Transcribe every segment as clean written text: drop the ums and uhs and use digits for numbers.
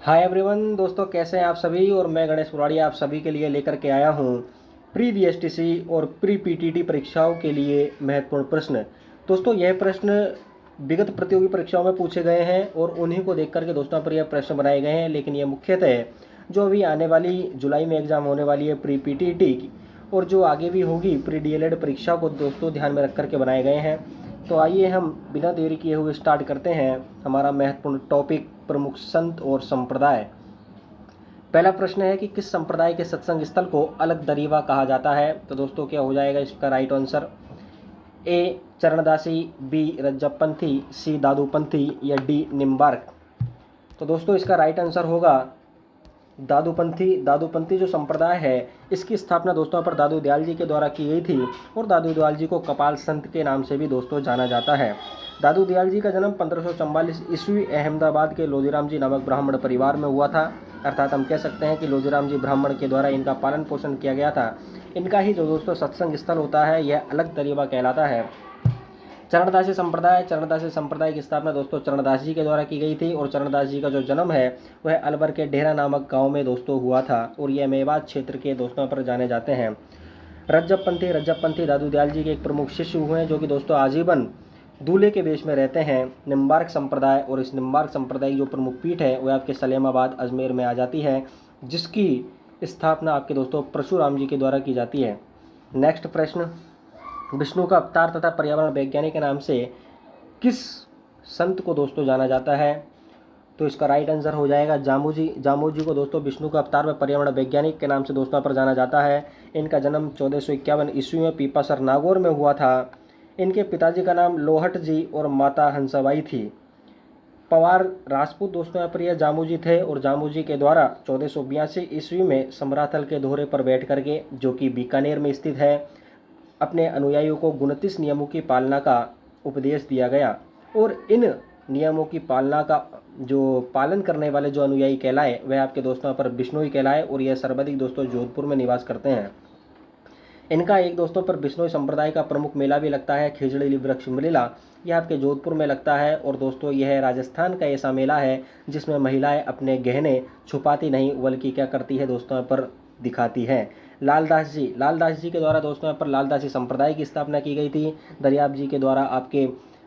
Hi everyone दोस्तों, कैसे हैं आप सभी। और मैं गणेश पुराड़ी आप सभी के लिए लेकर के आया हूं प्री बीएसटीसी और प्री पीटीटी परीक्षाओं के लिए महत्वपूर्ण प्रश्न। दोस्तों, यह प्रश्न विगत प्रतियोगी परीक्षाओं में पूछे गए हैं और उन्हीं को देख करके दोस्तों पर यह प्रश्न बनाए गए हैं। लेकिन ये मुख्यतः जो अभी आने वाली जुलाई में एग्जाम होने वाली है प्री पीटीटी की, और जो आगे भी होगी प्री डीएलएड परीक्षा को दोस्तों ध्यान में रख करके बनाए गए हैं। तो आइए हम बिना देरी किए हुए स्टार्ट करते हैं हमारा महत्वपूर्ण टॉपिक, प्रमुख संत और संप्रदाय। पहला प्रश्न है कि किस संप्रदाय के सत्संग स्थल को अलग दरीवा कहा जाता है। तो दोस्तों क्या हो जाएगा इसका राइट आंसर? ए चरणदासी, बी रज्जबपंथी, सी दादूपंथी या डी निम्बार्क। तो दोस्तों इसका राइट आंसर होगा दादूपंथी। दादूपंथी जो संप्रदाय है इसकी स्थापना दोस्तों पर दादू दयाल जी के द्वारा की गई थी और दादू दयाल जी को कपाल संत के नाम से भी दोस्तों जाना जाता है। दादू दयाल जी का जन्म 1544 ईस्वी अहमदाबाद के लोधीराम जी नामक ब्राह्मण परिवार में हुआ था। अर्थात हम कह सकते हैं कि लोधीराम जी ब्राह्मण के द्वारा इनका पालन पोषण किया गया था। इनका ही जो दोस्तों सत्संग स्थल होता है यह अलग दरीवा कहलाता है। चरणदासी संप्रदाय की स्थापना दोस्तों चरणदास जी के द्वारा की गई थी और चरणदास जी का जो जन्म है वह अलवर के डेहरा नामक गांव में दोस्तों हुआ था और यह मेवात क्षेत्र के दोस्तों पर जाने जाते हैं। रज्जबपंथी दादू दयाल जी के एक प्रमुख शिष्य हुए हैं जो कि दोस्तों आजीवन दूल्हे के वेश में रहते हैं। निम्बार्क संप्रदाय, और इस निम्बार्क संप्रदाय की जो प्रमुख पीठ है वह आपके सलेमाबाद अजमेर में आ जाती है, जिसकी स्थापना आपके दोस्तों परशुराम जी के द्वारा की जाती है। नेक्स्ट प्रश्न, विष्णु का अवतार तथा पर्यावरण वैज्ञानिक के नाम से किस संत को दोस्तों जाना जाता है। तो इसका राइट आंसर हो जाएगा जामू जी। जामू जी को दोस्तों विष्णु का अवतार व पर्यावरण वैज्ञानिक के नाम से दोस्तों पर जाना जाता है। इनका जन्म 1451 ईस्वी में पीपासर नागौर में हुआ था। इनके पिताजी का नाम लोहट जी और माता हंसाबाई थी। पवार राजपूत दोस्तों यहाँ पर यह जामू जी थे और जामू जी के द्वारा 1482 ईस्वी में समराथल के दोहरे पर बैठ करके, जो कि बीकानेर में स्थित है, अपने अनुयायियों को 29 नियमों की पालना का उपदेश दिया गया। और इन नियमों की पालना का जो पालन करने वाले जो अनुयायी कहलाए वह आपके दोस्तों पर बिश्नोई कहलाए और यह सर्वाधिक दोस्तों जोधपुर में निवास करते हैं। इनका एक दोस्तों पर बिश्नोई संप्रदाय का प्रमुख मेला भी लगता है, खिजड़ी वृक्ष मेला। यह आपके जोधपुर में लगता है और दोस्तों यह राजस्थान का ऐसा मेला है जिसमें महिलाएं अपने गहने छुपाती नहीं बल्कि क्या करती है दोस्तों पर दिखाती है। लालदास जी के द्वारा दोस्तों पर लालदासी संप्रदाय की स्थापना की गई थी। दरियाब जी के द्वारा आपके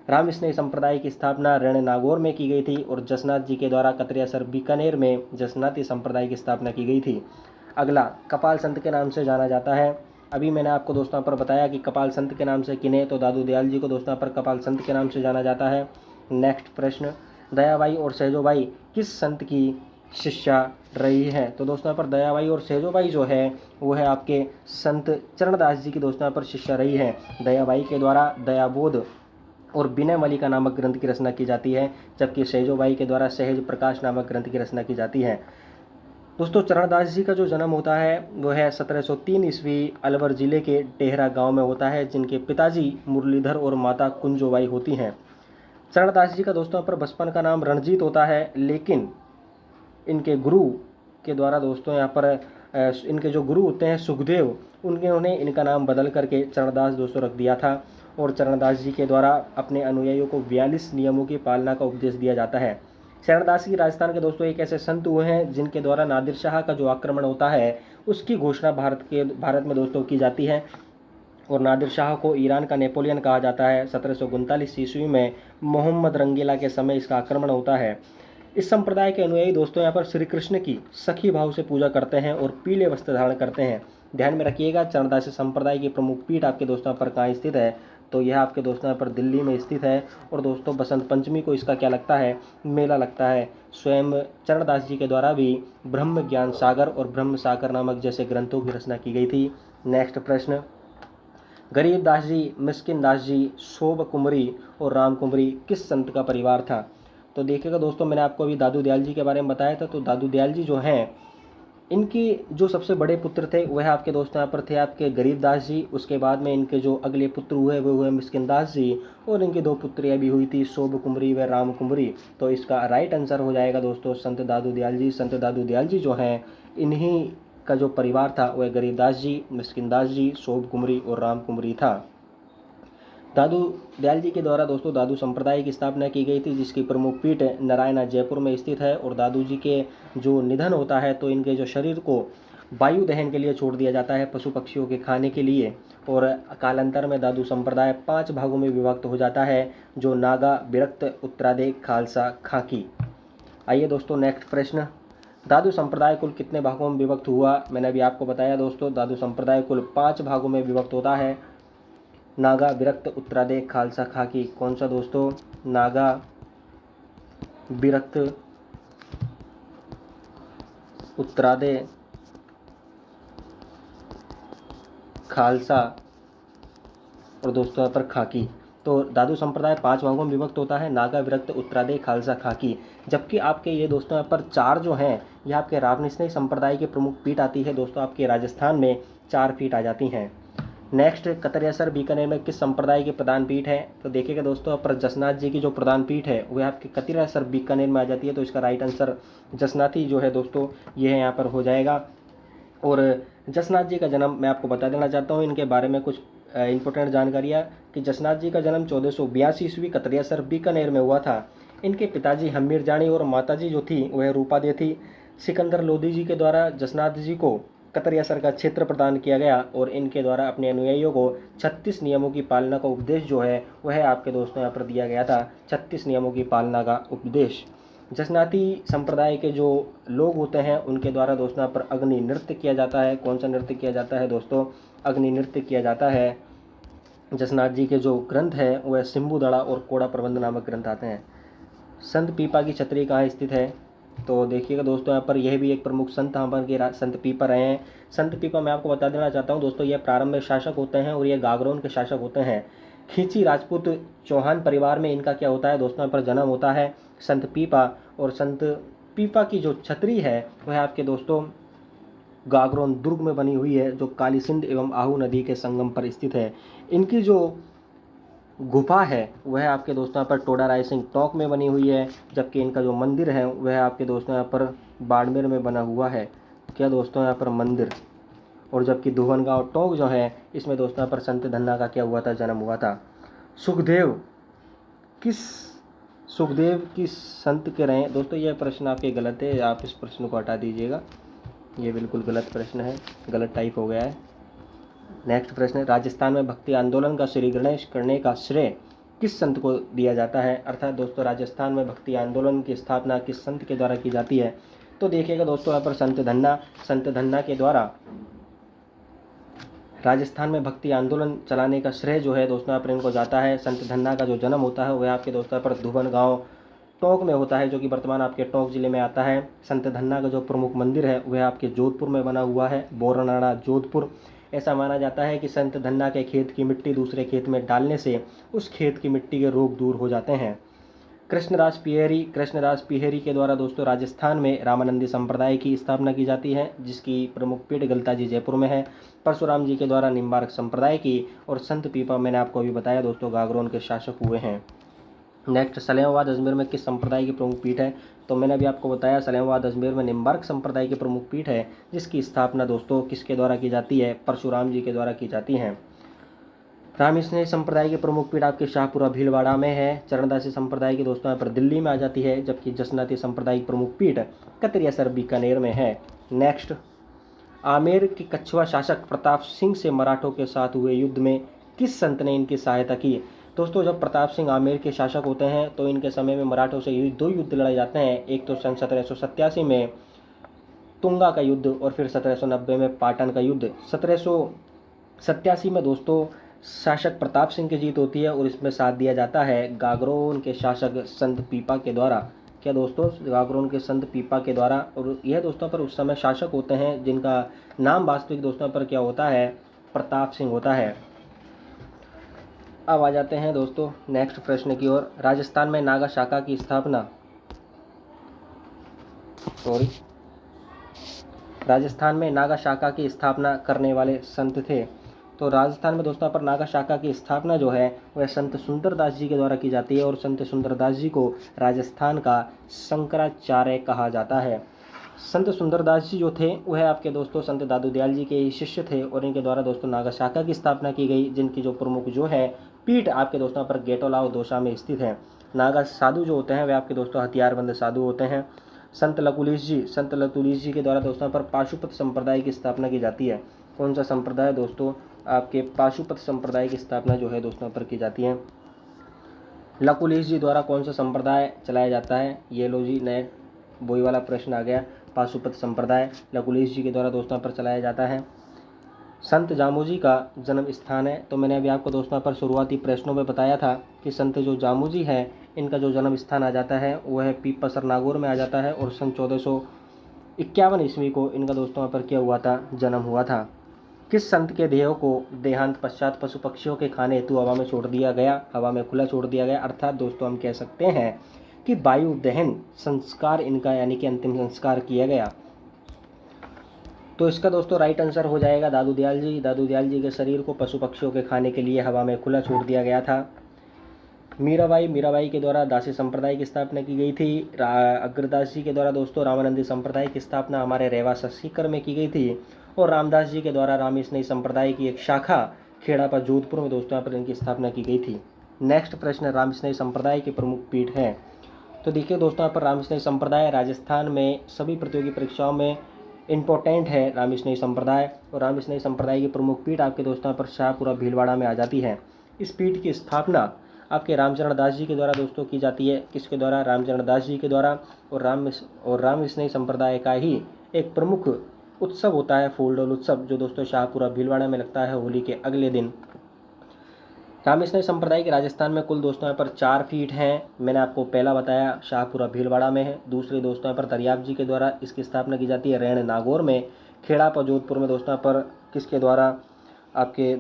राम स्नेह संप्रदाय की स्थापना रण नागौर में की गई थी और जसनाथ जी के द्वारा कतरियासर बीकानेर में जसनाती संप्रदाय की स्थापना की गई थी। अगला कपाल संत के नाम से जाना जाता है। अभी मैंने आपको दोस्तों पर बताया कि कपाल संत के नाम से किन्हें, तो दादू दयाल जी को दोस्तों पर कपाल संत के नाम से जाना जाता है। नेक्स्ट प्रश्न, दयाबाई और सहजोबाई किस संत की शिष्या रही है। तो दोस्तों पर दयाबाई और सहजोबाई जो है वो है आपके संत चरणदास जी की दोस्तों पर शिष्या रही है। दयाबाई के द्वारा दयाबोध और विनय मलिका नामक ग्रंथ की रचना की जाती है, जबकि सहजोबाई के द्वारा सहज प्रकाश नामक ग्रंथ की रचना की जाती है। दोस्तों चरणदास जी का जो जन्म होता है वो है 1703 ईस्वी अलवर जिले के डेहरा गांव में होता है, जिनके पिताजी मुरलीधर और माता कुंजोबाई होती हैं। चरणदास जी का दोस्तों पर बचपन का नाम रणजीत होता है, लेकिन इनके गुरु के द्वारा दोस्तों यहाँ पर इनके जो गुरु होते हैं सुखदेव, उन्होंने इनका नाम बदल करके चरणदास दोस्तों रख दिया था। और चरणदास जी के द्वारा अपने अनुयायियों को 42 नियमों की पालना का उपदेश दिया जाता है। चरणदास जी राजस्थान के दोस्तों एक ऐसे संत हुए हैं जिनके द्वारा नादिर शाह का जो आक्रमण होता है उसकी घोषणा भारत में दोस्तों की जाती है और नादिर शाह को ईरान का नेपोलियन कहा जाता है। 1739 ईस्वी में मोहम्मद रंगीला के समय इसका आक्रमण होता है। इस संप्रदाय के अनुयायी दोस्तों यहाँ पर श्री कृष्ण की सखी भाव से पूजा करते हैं और पीले वस्त्र धारण करते हैं। ध्यान में रखिएगा चरणदासी संप्रदाय की प्रमुख पीठ आपके दोस्तों पर कहाँ स्थित है, तो यह आपके दोस्तों पर दिल्ली में स्थित है। और दोस्तों बसंत पंचमी को इसका क्या लगता है, मेला लगता है। स्वयं चरणदास जी के द्वारा भी ब्रह्म ज्ञान सागर और ब्रह्म सागर नामक जैसे ग्रंथों की रचना की गई थी। नेक्स्ट प्रश्न, गरीब दास जी, मिस्किन दास जी, शोभ कुमरी और राम कुमरी किस संत का परिवार था। तो देखिएगा दोस्तों मैंने आपको अभी दादू दयाल जी के बारे में बताया था, तो दादू दयाल जी जो हैं इनके जो सबसे बड़े पुत्र थे वह आपके दोस्तों यहाँ पर थे आपके गरीबदास जी। उसके बाद में इनके जो अगले पुत्र हुए वो हुए मिस्किन दास जी और इनकी दो पुत्रियाँ भी हुई थी, शोभ कुमरी व राम कुमरी। तो इसका राइट आंसर हो जाएगा दोस्तों संत दादू दयाल जी। संत दादू दयाल जी जो हैं इन्हीं का जो परिवार था वह गरीबदास जी, मिस्किन दास जी, शोभ कुमरी और राम कुमरी था। दादू दयाल जी के द्वारा दोस्तों दादू संप्रदाय की स्थापना की गई थी, जिसकी प्रमुख पीठ नारायणा जयपुर में स्थित है। और दादू जी के जो निधन होता है तो इनके जो शरीर को वायु दहन के लिए छोड़ दिया जाता है, पशु पक्षियों के खाने के लिए। और कालांतर में दादू संप्रदाय 5 भागों में विभक्त हो जाता है, जो नागा, विरक्त, उत्तरादे, खालसा, खाकी। आइए दोस्तों नेक्स्ट प्रश्न, दादू संप्रदाय कुल कितने भागों में विभक्त हुआ? मैंने अभी आपको बताया दोस्तों, दादू संप्रदाय कुल 5 भागों में विभक्त होता है। नागा, विरक्त, उत्तरादे, खालसा, खाकी। कौन सा दोस्तों? नागा, विरक्त, उत्तरादे, खालसा और दोस्तों यहाँ पर खाकी। तो दादू संप्रदाय 5 भागों में विभक्त होता है, नागा, विरक्त, उत्तरादे, खालसा, खाकी। जबकि आपके ये दोस्तों यहाँ पर 4 जो हैं ये आपके रावनिष्ठिक संप्रदाय की प्रमुख पीठ आती है दोस्तों, आपके राजस्थान में 4 पीठ आ जाती हैं। नेक्स्ट, कतरियासर बीकानेर में किस संप्रदाय की प्रधान पीठ है? तो देखिएगा दोस्तों, पर जसनाथ जी की जो प्रधान पीठ है वह आपके कतरियासर बीकानेर में आ जाती है। तो इसका राइट आंसर जसनाथी जो है दोस्तों ये है यहाँ पर हो जाएगा। और जसनाथ जी का जन्म मैं आपको बता देना चाहता हूँ, इनके बारे में कुछ इंपॉर्टेंट जानकारियाँ कि जसनाथ जी का जन्म 1482 ईस्वी कतरियासर बीकानेर में हुआ था। इनके पिताजी हमीर जानी और माताजी जो थी वह रूपादे थी। सिकंदर लोधी जी के द्वारा जसनाथ जी को कतरियासर का क्षेत्र प्रदान किया गया और इनके द्वारा अपने अनुयायियों को 36 नियमों की पालना का उपदेश जो है वह आपके दोस्तों यहाँ पर दिया गया था, 36 नियमों की पालना का उपदेश। जसनाती संप्रदाय के जो लोग होते हैं उनके द्वारा दोस्तों यहाँ पर अग्नि नृत्य किया जाता है। कौन सा नृत्य किया जाता है दोस्तों? अग्नि नृत्य किया जाता है। जसनाथ जी के जो ग्रंथ है वह सिम्बुदड़ा और कोड़ा प्रबंध नामक ग्रंथ आते हैं। संत पीपा की छतरी कहाँ स्थित है? तो देखिएगा दोस्तों यहाँ पर यह भी एक प्रमुख संत यहाँ पर के संत पीपा रहे हैं। संत पीपा मैं आपको बता देना चाहता हूँ दोस्तों, यह प्रारंभिक शासक होते हैं और ये गागरोन के शासक होते हैं। खींची राजपूत चौहान परिवार में इनका क्या होता है दोस्तों? यहाँ पर जन्म होता है संत पीपा। और संत पीपा की जो छतरी है वह आपके दोस्तों गागरोन दुर्ग में बनी हुई है, जो काली सिंध एवं आहू नदी के संगम पर स्थित है। इनकी जो गुफा है वह आपके दोस्तों यहाँ पर टोडा राय सिंह टोंक में बनी हुई है, जबकि इनका जो मंदिर है वह आपके दोस्तों यहाँ पर बाड़मेर में बना हुआ है। क्या दोस्तों यहाँ पर मंदिर। और जबकि धुवन गाँव टोंक जो है इसमें दोस्तों यहाँ पर संत धन्ना का क्या हुआ था? जन्म हुआ था। सुखदेव किस संत के रहे? दोस्तों यह प्रश्न आपके गलत है, आप इस प्रश्न को हटा दीजिएगा, ये बिल्कुल गलत प्रश्न है, गलत टाइप हो गया है। नेक्स्ट प्रश्न, राजस्थान में भक्ति आंदोलन का श्री गणेश करने का श्रेय किस संत को दिया जाता है? अर्थात दोस्तों राजस्थान में भक्ति आंदोलन की स्थापना किस संत के द्वारा की जाती है? तो देखिएगा दोस्तों यहाँ पर संत धन्ना के द्वारा राजस्थान में भक्ति आंदोलन चलाने का श्रेय जो है दोस्तों यहाँ पर इनको जाता है। संत धन्ना का जो जन्म होता है वह आपके दोस्तों पर धुवन गाँव टोंक में होता है, जो कि वर्तमान आपके टोंक जिले में आता है। संत धन्ना का जो प्रमुख मंदिर है वह आपके जोधपुर में बना हुआ है, बोरनाड़ा जोधपुर। ऐसा माना जाता है कि संत धन्ना के खेत की मिट्टी दूसरे खेत में डालने से उस खेत की मिट्टी के रोग दूर हो जाते हैं। कृष्णदास पिहेरी के द्वारा दोस्तों राजस्थान में रामानंदी संप्रदाय की स्थापना की जाती है, जिसकी प्रमुख पीठ गलताजी जयपुर में है। परशुराम जी के द्वारा निम्बार्क संप्रदाय की। और संत पीपा मैंने आपको अभी बताया दोस्तों गागरोन के शासक हुए हैं। नेक्स्ट, सलेमाबाद अजमेर में किस संप्रदाय की प्रमुख पीठ है? तो मैंने अभी आपको बताया सलेमाबाद अजमेर में निम्बार्क संप्रदाय की प्रमुख पीठ है, जिसकी स्थापना दोस्तों किसके द्वारा की जाती है? परशुराम जी के द्वारा की जाती है। रामकृष्ण संप्रदाय की प्रमुख पीठ आपके शाहपुरा भीलवाड़ा में है। चरणदासी संप्रदाय की दोस्तों यहाँ पर दिल्ली में आ जाती है, जबकि जसनाती संप्रदाय की प्रमुख पीठ कतरियासर बीकानेर में है। नेक्स्ट, आमेर के कछुआ शासक प्रताप सिंह से मराठों के साथ हुए युद्ध में किस संत ने इनकी सहायता की? दोस्तों जब प्रताप सिंह आमेर के शासक होते हैं तो इनके समय में मराठों से दो युद्ध लड़ाए जाते हैं। एक तो सन 1787 में तुंगा का युद्ध और फिर 1790 में पाटन का युद्ध। 1787 में दोस्तों शासक प्रताप सिंह की जीत होती है और इसमें साथ दिया जाता है गागरोन के शासक संत पीपा के द्वारा। क्या दोस्तों? गागरोन के संत पीपा के द्वारा। और यह दोस्तों पर उस समय शासक होते हैं जिनका नाम वास्तविक दोस्तों पर क्या होता है? प्रताप सिंह होता है। अब आ जाते हैं दोस्तों नेक्स्ट प्रश्न की ओर। राजस्थान में नागा शाखा की स्थापना राजस्थान में नागा शाखा की स्थापना करने वाले संत थे। तो राजस्थान में दोस्तों पर नागा शाखा की स्थापना जो है वह संत सुंदरदास जी के द्वारा की जाती है और संत सुंदरदास जी को राजस्थान का शंकराचार्य कहा जाता है। संत सुंदरदास जी जो थे वह आपके दोस्तों संत दादू दयाल जी के शिष्य थे और इनके द्वारा दोस्तों नागा शाखा की स्थापना की गई, जिनकी जो प्रमुख जो है पीठ आपके दोस्तों पर गेटोलाव दोसा में स्थित है। नागा साधु जो होते हैं वे आपके दोस्तों हथियारबंद साधु होते हैं। संत लकुलिश जी के द्वारा दोस्तों पर पाशुपत संप्रदाय की स्थापना की जाती है। कौन सा संप्रदाय दोस्तों? आपके पाशुपत संप्रदाय की स्थापना जो है दोस्तों पर की जाती है। लकुलिश जी द्वारा कौन सा संप्रदाय चलाया जाता है? ये लो जी, नए वही वाला प्रश्न आ गया। पाशुपत संप्रदाय लकुलिश जी के द्वारा दोस्तों पर चलाया जाता है। संत जामोजी का जन्म स्थान है। तो मैंने अभी आपको दोस्तों पर शुरुआती प्रश्नों में बताया था कि संत जो जामोजी है इनका जो जन्म स्थान आ जाता है वो है पीपसर नागौर में आ जाता है, और सन 1451 ईस्वी को इनका दोस्तों पर क्या हुआ था? जन्म हुआ था। किस संत के देह को देहांत पश्चात पशु पक्षियों के खाने हेतु हवा में छोड़ दिया गया? हवा में खुला छोड़ दिया गया, अर्थात दोस्तों हम कह सकते हैं कि वायु दहन संस्कार इनका यानी कि अंतिम संस्कार किया गया। तो इसका दोस्तों राइट आंसर हो जाएगा दादू दयाल जी। दादू दयाल जी के शरीर को पशु पक्षियों के खाने के लिए हवा में खुला छोड़ दिया गया था। मीराबाई के द्वारा दासी संप्रदाय की स्थापना की गई थी। अग्रदास जी के द्वारा दोस्तों रामानंदी संप्रदाय की स्थापना हमारे रेवासा सीकर में की गई थी, और रामदास जी के द्वारा रामस्नेही संप्रदाय की एक शाखा खेड़ापा जोधपुर में दोस्तों पर इनकी स्थापना की गई थी। नेक्स्ट प्रश्न, रामस्नेही संप्रदाय की प्रमुख पीठ है। तो देखिए दोस्तों यहाँ पर रामस्नेही संप्रदाय राजस्थान में सभी प्रतियोगी परीक्षाओं में इम्पोर्टेंट है रामस्नेही संप्रदाय, और रामस्नेही संप्रदाय की प्रमुख पीठ आपके दोस्तों पर शाहपुरा भीलवाड़ा में आ जाती है। इस पीठ की स्थापना आपके रामचरण दास जी के द्वारा दोस्तों की जाती है। किसके द्वारा? रामचरण दास जी के द्वारा। और रामस्नेही संप्रदाय का ही एक प्रमुख उत्सव होता है फूलडोल उत्सव, जो दोस्तों शाहपुरा भीलवाड़ा में लगता है होली के अगले दिन। रामस्नेही संप्रदाय के राजस्थान में कुल दोस्तों यहाँ पर 4 पीठ हैं। मैंने आपको पहला बताया शाहपुरा भीलवाड़ा में है। दूसरे दोस्तों यहाँ पर दरियाब जी के द्वारा इसकी स्थापना की जाती है रैण नागौर में। खेड़ापा जोधपुर में दोस्तों यहाँ पर किसके द्वारा? आपके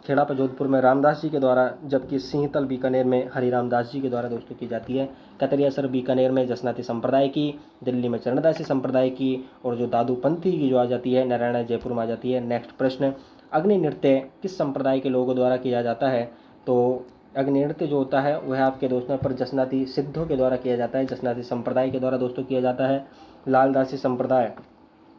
खेड़ापा जोधपुर में रामदास जी के द्वारा, जबकि सिंहतल बीकानेर में हरिराम दास जी के द्वारा दोस्तों की जाती है। कतरियासर बीकानेर में जसनाती संप्रदाय की, दिल्ली में चरणदासी संप्रदाय की, और जो दादूपंथी की जो आ जाती है नारायण जयपुर में आ जाती है। नेक्स्ट प्रश्न, अग्नि नृत्य किस संप्रदाय के लोगों द्वारा किया जाता है? तो अग्नि नृत्य जो होता है वह आपके दोस्तों पर जसनाती सिद्धों के द्वारा किया जाता है, जसनाती संप्रदाय के द्वारा दोस्तों किया जाता है। लालदासी संप्रदाय,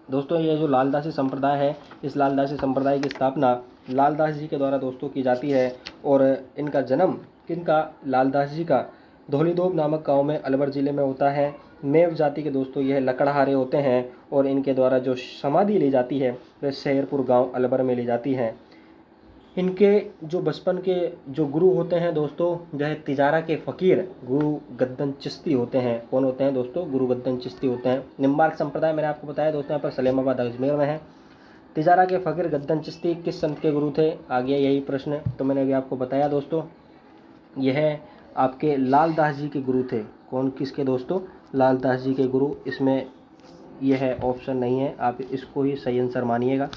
दोस्तों ये जो लालदासी संप्रदाय है, इस लालदासी संप्रदाय की स्थापना लालदास जी के द्वारा दोस्तों की जाती है, और इनका जन्म किनका? लालदास जी का धौलीदोब नामक गांव में अलवर जिले में होता है। मेव जाति के दोस्तों यह लकड़हारे होते हैं, और इनके द्वारा जो समाधि ली जाती है वह शेरपुर गांव अलवर में ली जाती है। इनके जो बचपन के जो गुरु होते हैं दोस्तों, वह तिजारा के फ़कीर गुरु गद्दन चिश्ती होते हैं। कौन होते हैं दोस्तों? गुरु गद्दन चिश्ती होते हैं। निम्बार्क संप्रदाय मैंने आपको बताया दोस्तों यहाँ पर सलेमाबाद अजमेर में है। तिजारा के फ़कीर गद्दन चिश्ती किस संत के गुरु थे? आ गया यही प्रश्न। तो मैंने अभी आपको बताया दोस्तों, यह आपके लालदास जी के गुरु थे। कौन किसके दोस्तों? लालदास जी के गुरु। इसमें यह ऑप्शन नहीं है, आप इसको ही सही आंसर मानिएगा।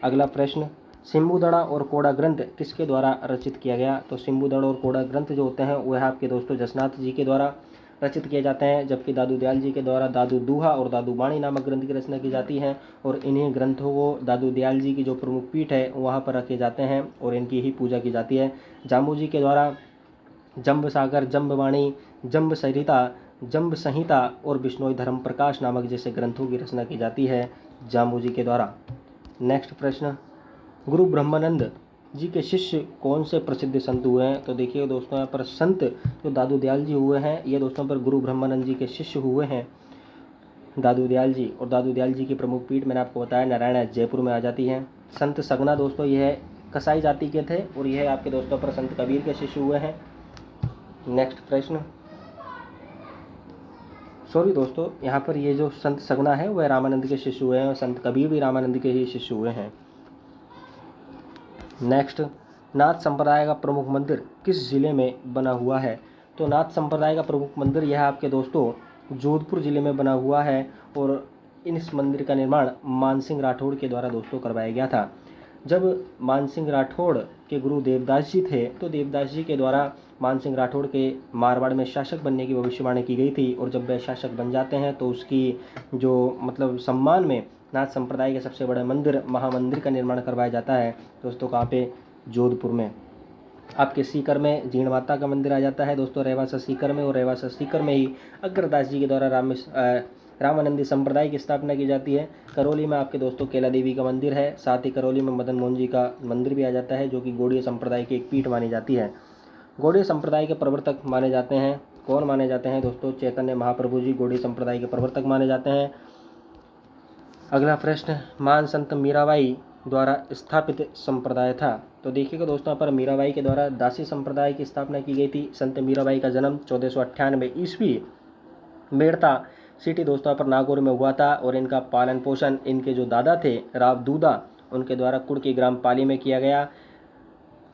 अगला प्रश्न, सिम्बुदड़ा और कोड़ा ग्रंथ किसके द्वारा रचित किया गया? तो सिम्बुदड़ा और कोड़ा ग्रंथ जो होते हैं वह आपके दोस्तों जसनाथ जी के द्वारा रचित किए जाते हैं, जबकि दादू दयाल जी के द्वारा दादू दूहा और दादू बाणी नामक ग्रंथ की रचना की जाती है, और इन्हीं ग्रंथों को दादू दयाल जी की जो प्रमुख पीठ है वहाँ पर रखे जाते हैं और इनकी ही पूजा की जाती है। जामू जी के द्वारा जम्ब सागर, जम्बवाणी, जम्ब सरिता, जम्ब संहिता और बिश्नोई धर्म प्रकाश नामक जैसे ग्रंथों की रचना की जाती है जामू जी के द्वारा। नेक्स्ट प्रश्न, गुरु ब्रह्मानंद जी के शिष्य कौन से प्रसिद्ध संत हुए हैं? तो देखिए दोस्तों यहाँ पर संत जो दादू दयाल जी हुए हैं ये दोस्तों पर गुरु ब्रह्मानंद जी के शिष्य हुए हैं दादू दयाल जी, और दादू दयाल जी की प्रमुख पीठ मैंने आपको बताया नारायण जयपुर में आ जाती है। संत सगना दोस्तों यह कसाई जाति के थे, और यह आपके दोस्तों पर संत कबीर के शिष्य हुए हैं। नेक्स्ट प्रश्न, सॉरी दोस्तों, यहाँ पर ये जो संत सगना है वह रामानंद के शिष्य हुए हैं, और संत कबीर भी रामानंद के ही शिष्य हुए हैं। नेक्स्ट, नाथ संप्रदाय का प्रमुख मंदिर किस जिले में बना हुआ है? तो नाथ संप्रदाय का प्रमुख मंदिर यह आपके दोस्तों जोधपुर जिले में बना हुआ है, और इस मंदिर का निर्माण मानसिंह राठौड़ के द्वारा दोस्तों करवाया गया था। जब मानसिंह राठौड़ के गुरु देवदास जी थे तो देवदास जी के द्वारा मानसिंह राठौड़ के मारवाड़ में शासक बनने की भविष्यवाणी की गई थी, और जब वह शासक बन जाते हैं तो उसकी जो मतलब सम्मान में नाथ संप्रदाय के सबसे बड़े मंदिर महामंदिर का निर्माण करवाया जाता है दोस्तों। कहाँ पे? जोधपुर में। आपके सीकर में जीण माता का मंदिर आ जाता है दोस्तों रेवासा सीकर में, और रेवासा सीकर में ही अग्रदास जी के द्वारा रामानंदी संप्रदाय की स्थापना की जाती है। करौली में आपके दोस्तों केला देवी का मंदिर है, साथ ही करौली में मदन मोहन जी का मंदिर भी आ जाता है, जो कि गौड़ीय संप्रदाय की एक पीठ मानी जाती है। गौड़ीय संप्रदाय के प्रवर्तक माने जाते हैं, कौन माने जाते हैं दोस्तों? चैतन्य महाप्रभु जी गौड़ीय संप्रदाय के प्रवर्तक माने जाते हैं। अगला प्रश्न, महान संत मीराबाई द्वारा स्थापित संप्रदाय था। तो देखिएगा दोस्तों, यहाँ पर मीराबाई के द्वारा दासी संप्रदाय की स्थापना की गई थी। संत मीराबाई का जन्म 1498 ईस्वी मेड़ता सिटी दोस्तों पर नागौर में हुआ था, और इनका पालन पोषण इनके जो दादा थे राव दूदा, उनके द्वारा कुड़की ग्राम पाली में किया गया।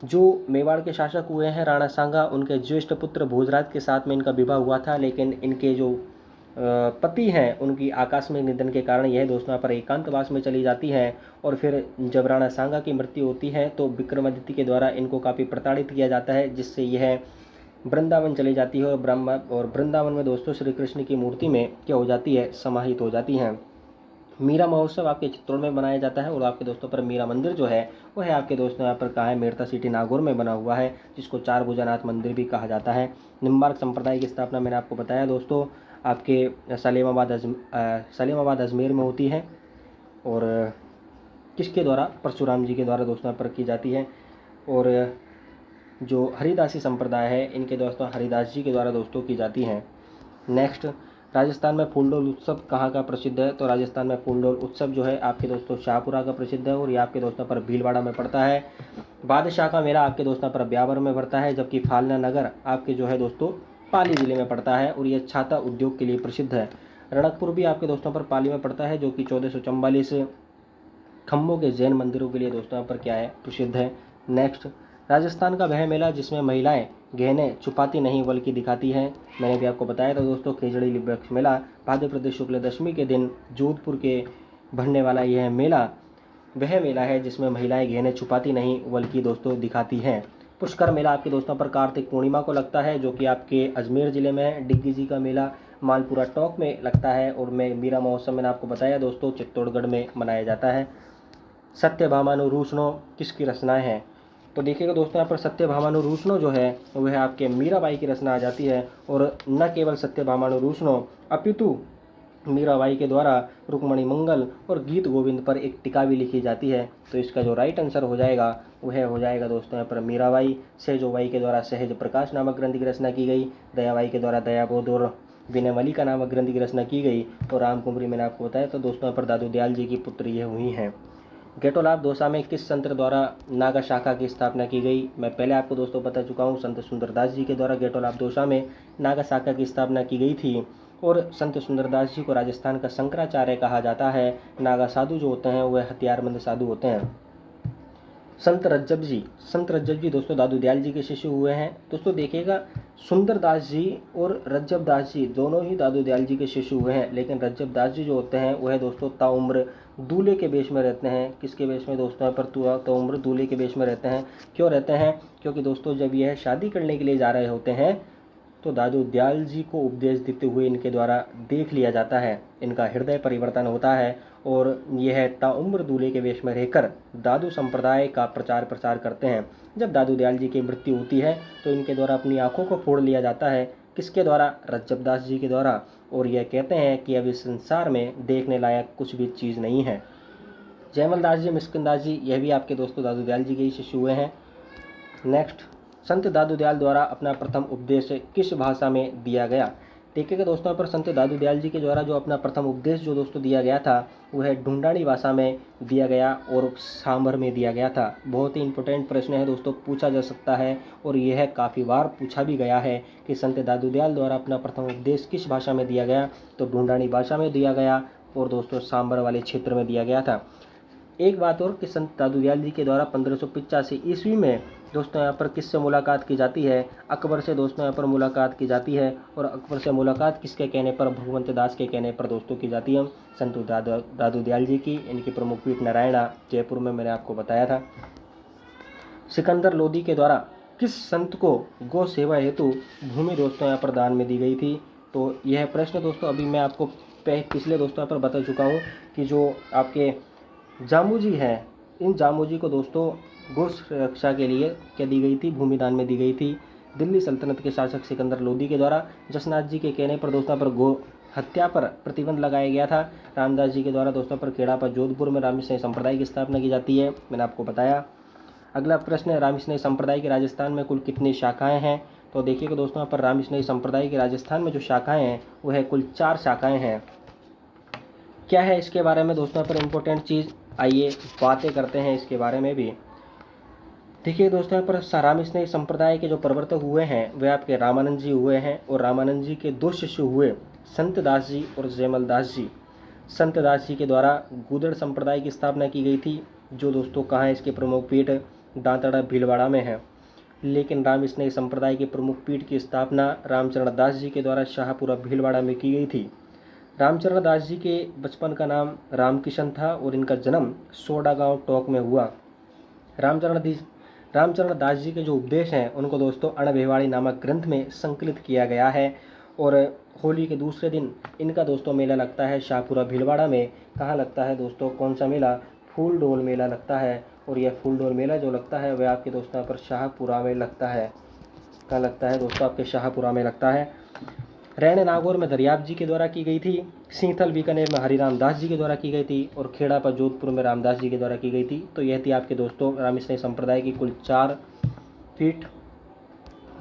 जो मेवाड़ के शासक हुए हैं राणा सांगा, उनके ज्येष्ठ पुत्र भोजराज के साथ में इनका विवाह हुआ था, लेकिन इनके जो पति हैं उनकी आकस्मिक निधन के कारण यह दोस्तों यहाँ पर एकांतवास में चली जाती हैं। और फिर जब राणा सांगा की मृत्यु होती है तो विक्रमादित्य के द्वारा इनको काफ़ी प्रताड़ित किया जाता है, जिससे यह वृंदावन चली जाती है, और वृंदावन में दोस्तों श्री कृष्ण की मूर्ति में क्या हो जाती है? समाहित हो जाती हैं। मीरा महोत्सव आपके चित्तौड़ में बनाया जाता है, और आपके दोस्तों पर मीरा मंदिर जो है वो है आपके दोस्तों यहाँ पर कहाँ है? मेड़ता सिटी नागौर में बना हुआ है, जिसको चार भुजानाथ मंदिर भी कहा जाता है। निम्बार्क संप्रदाय की स्थापना मैंने आपको बताया दोस्तों, आपके सलेमाबाद अजमेर में होती है, और किसके द्वारा? परशुराम जी के द्वारा दोस्तों यहाँ पर की जाती है। और जो हरिदासी संप्रदाय है इनके दोस्तों हरिदास जी के द्वारा दोस्तों की जाती हैं। नेक्स्ट, राजस्थान में फूलडोल उत्सव कहाँ का प्रसिद्ध है? तो राजस्थान में फूलडोल उत्सव जो है आपके दोस्तों शाहपुरा का प्रसिद्ध है, और ये आपके दोस्तों पर भीलवाड़ा में पड़ता है। बादशाह का मेला आपके दोस्तों पर ब्यावर में पड़ता है, जबकि फालना नगर आपके जो है दोस्तों पाली जिले में पड़ता है, और यह छाता उद्योग के लिए प्रसिद्ध है। रणकपुर भी आपके दोस्तों पर पाली में पड़ता है, जो कि 1444 खम्भों के जैन मंदिरों के लिए दोस्तों यहाँ पर क्या है? प्रसिद्ध है। नेक्स्ट, राजस्थान का वह मेला जिसमें महिलाएं गहने छुपाती नहीं बल्कि दिखाती हैं। मैंने भी आपको बताया था दोस्तों, खेजड़ी वृक्ष मेला भाद्रपद शुक्ल दशमी के दिन जोधपुर के भरने वाला यह मेला वह मेला है जिसमें महिलाएं गहने छुपाती नहीं बल्कि दोस्तों दिखाती हैं। पुष्कर मेला आपके दोस्तों पर कार्तिक पूर्णिमा को लगता है, जो कि आपके अजमेर जिले में है। डिग्गी जी का मेला मालपुरा टोंक में लगता है, और मीरा महोत्सव मैंने आपको बताया दोस्तों चित्तौड़गढ़ में मनाया जाता है। सत्यभामानुरूषणो किसकी रचनाएं हैं? तो देखिएगा दोस्तों, यहाँ पर सत्यभामानुरूषणो जो है वह आपके मीराबाई की रचना आ जाती है, और न केवल सत्यभामानुरूषणो अपितु मीराबाई के द्वारा रुक्मणी मंगल और गीत गोविंद पर एक टीका भी लिखी जाती है। तो इसका जो राइट आंसर हो जाएगा वह हो जाएगा दोस्तों यहाँ पर मीराबाई। सहजोबाई के द्वारा सहज प्रकाश नामक ग्रंथ की रचना की गई, दयाबाई के द्वारा दयाबोध और विनयमलिका नामक ग्रंथ की रचना की गई, और रामकुमारी मैंने आपको बताया। तो दोस्तों यहाँ पर दादू दयाल जी की पुत्र ये हुई हैं। गेटोलाभ दौसा में किस संत द्वारा नागा शाखा की स्थापना की गई? मैं पहले आपको दोस्तों बता चुका हूँ, संत सुंदरदास जी के द्वारा गेटोलाभ दौसा में नागा शाखा की स्थापना की गई थी, और संत सुंदरदास जी को राजस्थान का शंकराचार्य कहा जाता है। नागा साधु जो होते हैं वह हथियारबंद साधु होते हैं। संत रज्जब जी दोस्तों दादू दयाल जी के शिष्य हुए हैं। दोस्तों देखिएगा, सुंदरदास जी और रज्जब दास जी दोनों ही दादू दयाल जी के शिष्य हुए हैं, लेकिन रज्जब दास जी जो होते हैं वह दोस्तों ताउम्र दूल्हे के वेश में रहते हैं। किसके वेश में दोस्तों? पर ताउम्र दूल्हे के वेश में रहते हैं। क्यों रहते हैं? क्योंकि दोस्तों जब यह शादी करने के लिए जा रहे होते हैं तो दादू दयाल जी को उपदेश देते हुए इनके द्वारा देख लिया जाता है, इनका हृदय परिवर्तन होता है, और यह ताउम्र दूल्हे के वेश में रहकर दादू संप्रदाय का प्रचार प्रसार करते हैं। जब दादू दयाल जी की मृत्यु होती है तो इनके द्वारा अपनी आंखों को फोड़ लिया जाता है। किसके द्वारा? रज्जब दास जी के द्वारा, और यह कहते हैं कि अब इस संसार में देखने लायक कुछ भी चीज़ नहीं है। जयमल दास जी, मिस्किन दास जी, यह भी आपके दोस्तों दादू दयाल जी के ही शिष्य हुए हैं। नेक्स्ट, संत दादू दयाल द्वारा अपना प्रथम उपदेश किस भाषा में दिया गया? देखिएगा दोस्तों, पर संत दादू दयाल जी के द्वारा जो अपना प्रथम उपदेश जो दोस्तों दिया गया था वह ढूंढानी भाषा में दिया गया और सांभर में दिया गया था। बहुत ही इंपॉर्टेंट प्रश्न है दोस्तों, पूछा जा सकता है, और यह काफ़ी बार पूछा भी गया है कि संत दादू दयाल द्वारा अपना प्रथम उपदेश किस भाषा में दिया गया? तो ढूंढानी भाषा में दिया गया, और दोस्तों सांभर वाले क्षेत्र में दिया गया था। एक बात और कि संत दादू दयाल जी के द्वारा 1585 ईस्वी में दोस्तों यहाँ पर किससे मुलाकात की जाती है? अकबर से दोस्तों यहाँ पर मुलाकात की जाती है, और अकबर से मुलाकात किसके कहने पर? भगवंत दास के कहने पर दोस्तों की जाती है, संत दादू दयाल जी की। इनकी प्रमुख पीठ नारायणा जयपुर में मैंने आपको बताया था। सिकंदर लोदी के द्वारा किस संत को गौ सेवा हेतु भूमि दोस्तों यहाँ पर दान में दी गई थी? तो यह प्रश्न दोस्तों अभी मैं आपको पिछले दोस्तों यहाँ पर बता चुका हूँ कि जो आपके जामू जी हैं, इन जामू जी को दोस्तों गौ रक्षा के लिए क्या दी गई थी? भूमि दान में दी गई थी। दिल्ली सल्तनत के शासक सिकंदर लोदी के द्वारा जसनाथ जी के कहने पर दोस्तों पर गौ हत्या पर प्रतिबंध लगाया गया था। रामदास जी के द्वारा दोस्तों पर खेड़ा पर जोधपुर में रामकृष्ण संप्रदाय की स्थापना की जाती है, मैंने आपको बताया। अगला प्रश्न है, रामकृष्ण संप्रदाय की राजस्थान में कुल कितनी शाखाएं हैं? तो देखिएगा दोस्तों, यहाँ पर रामकृष्ण संप्रदाय की राजस्थान में जो शाखाएं हैं वो है कुल 4 शाखाएं हैं। क्या है इसके बारे में दोस्तों यहाँ पर इम्पोर्टेंट चीज़, आइए बातें करते हैं इसके बारे में भी। देखिए दोस्तों, यहाँ पर रामकृष्ण संप्रदाय के जो प्रवर्तक हुए हैं वे आपके रामानंद जी हुए हैं, और रामानंद जी के 2 शिष्य हुए, संत दास जी और जयमल दास जी। संत दास जी के द्वारा गूदड़ संप्रदाय की स्थापना की गई थी, जो दोस्तों कहाँ है, इसके प्रमुख पीठ दांतड़ा भीलवाड़ा में है। लेकिन रामकृष्ण संप्रदाय के प्रमुख पीठ की स्थापना रामचरण दास जी के द्वारा शाहपुरा भीलवाड़ा में की गई थी। रामचरण दास जी के बचपन का नाम रामकिशन था और इनका जन्म सोडा गांव टोंक में हुआ। रामचरण दास जी के जो उपदेश हैं उनको दोस्तों अणभिवाड़ी नामक ग्रंथ में संकलित किया गया है। और होली के दूसरे दिन इनका दोस्तों मेला लगता है शाहपुरा भीलवाड़ा में। कहाँ लगता है दोस्तों, कौन सा मेला? फूल डोल मेला लगता है। और यह फूल डोल मेला जो लगता है वह आपके दोस्तों पर शाहपुरा में लगता है। कहाँ लगता है दोस्तों? आपके शाहपुरा में लगता है। रैण नागौर में दरियाब जी के द्वारा की गई थी। सींथल बीकानेर में हरिराम दास जी के द्वारा की गई थी, और खेड़ा पर जोधपुर में रामदास जी के द्वारा की गई थी। तो यह थी आपके दोस्तों रामकृष्ण संप्रदाय की कुल 4 पीठ।